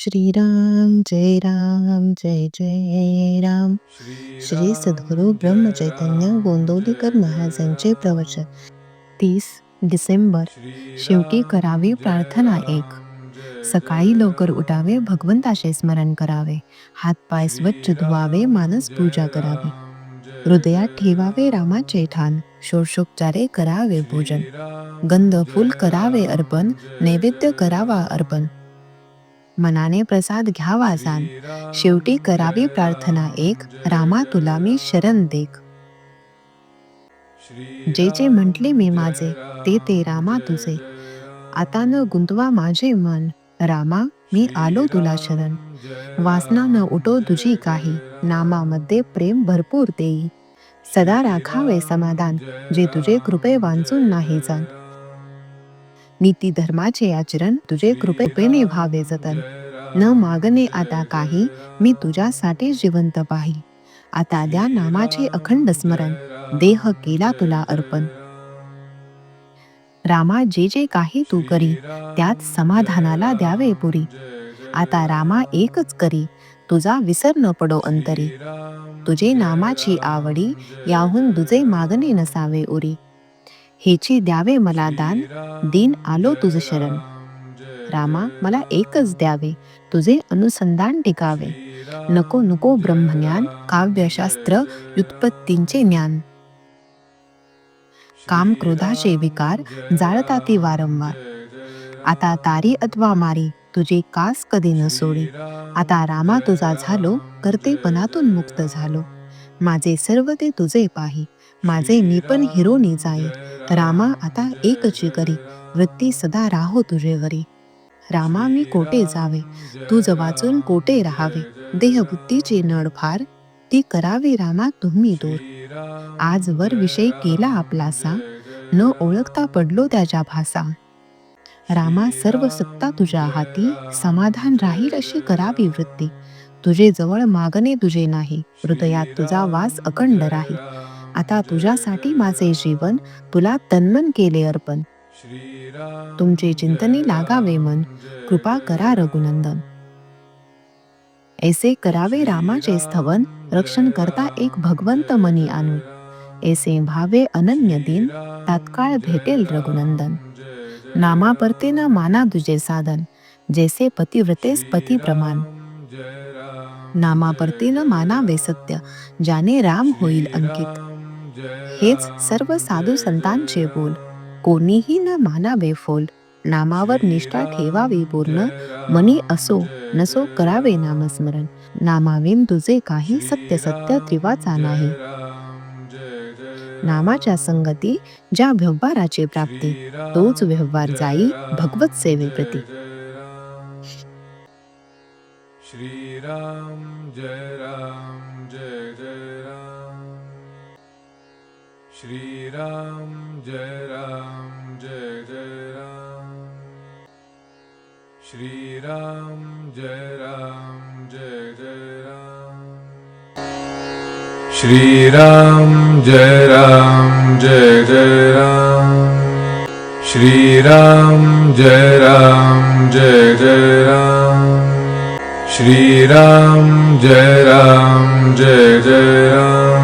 श्रीराम जय राम जय जय राम. श्री सद्गुरु ब्रह्म चैतन्य गोंदवलेकर महाराजांचे प्रवचन. 30 डिसेंबर. शेवटी करावी प्रार्थना एक. सकाळी लवकर उठावे, भगवंताचे स्मरण करावे, हातपाय स्वच्छ धुवावे, मानस पूजा करावी, हृदयात ठेवावे रामाचे ठाण, षोडशोपचारे करावे पूजन, गंध फूल करावे अर्पण, नैवेद्य करावा अर्पण, मनाने प्रसाद घ्यावा जाण, शेवटी करावी प्रार्थना एक, रामा तुला मी शरण देक. जे जे म्हटले मी माझे, ते ते रामा तुझे, आता न गुंतवा माझे मन, रामा मी आलो तुला शरण. वासना न उठो तुझी काही, नामामध्ये प्रेम भरपूर देई, सदा राखावे समाधान, जे तुझे कृपे वांचून नाही जाण. नीती धर्माचे आचरण, तुझे कृपेने व्हावे जतन, न मागणे आता काही, मी तुझ्यासाठी जिवंत पाही. आता द्या नामाचे अखंड स्मरण, देह केला तुला अर्पण. रामा जे जे काही तू करी, त्यात समाधानाला द्यावे पुरी. आता रामा एकच करी, तुझा विसर न पडो अंतरी. तुझे नामाची आवडी, याहून तुझे मागणे नसावे उरी. हेची द्यावे मला दान, दिन आलो तुझ शरण. रामा मला एकच द्यावे, तुझे अनुसंधान टिकावे. नको नको ब्रह्मज्ञान, काव्यशास्त्र व्युत्पत्तींचे ज्ञान. काम क्रोधाचे विकार, जाळताती वारंवार. आता तारी अथवा मारी, तुझे कास कधी न सोडी. आता रामा तुझा झालो, कर्तेपणातून मुक्त झालो. माझे सर्व ते तुझे पाही, माझे मी पण हिरोनी जाई. रामा आता एकची करी, वृत्ती सदा राहो तुझे वरी. रामा मी कोठे जावे, तुझ वाचून कोठे राहावे. देहबुद्धीची नड फार, ती करावी रामा तुम्ही दूर. आजवर विषय केला आपलासा, न ओळखता पडलो त्याच्या भासा. रामा सर्व सत्ता तुझ्या हाती, समाधान राहील अशी करावी वृत्ती. तुझे जवळ मागणे तुझे नाही, हृदयात तुझा वास अखंड राही. आता तुझ्यासाठी माझे जीवन, तुला तन्मन केले अर्पण. तुमचे चिंतनी लागावे मन, कृपा करा रघुनंदन. ऐसे करावे रामाचे स्थवन, रक्षण करता एक भगवंत मनी आणून. ऐसे भावे अनन्य दिन, तात्काळ भेटेल रघुनंदन. नामा परते न माना तुझे साधन, जैसे पतिव्रतेस पती प्रमाण. नामा परते न मानावे सत्य, ज्याने राम होईल अंकित. हेच सर्व साधू संतांचे बोल, कोणीही न मानावे फोल. नामावर निष्ठा ठेवावी पूर्ण, मनी असो नसो करावे नामस्मरण. नामाविन तुझे काही, सत्य सत्य त्रिवाचा नाही. नामाच्या संगती, ज्या व्यवहाराची प्राप्ती, तोच व्यवहार जाई भगवत सेवेप्रती. श्रीराम जय राम जय जय राम. श्रीराम जय राम जय जय राम. श्रीराम जय राम जय जय राम. श्रीराम जय राम जय जय राम. श्रीराम जय राम जय जय राम. श्रीराम जय राम जय जय राम.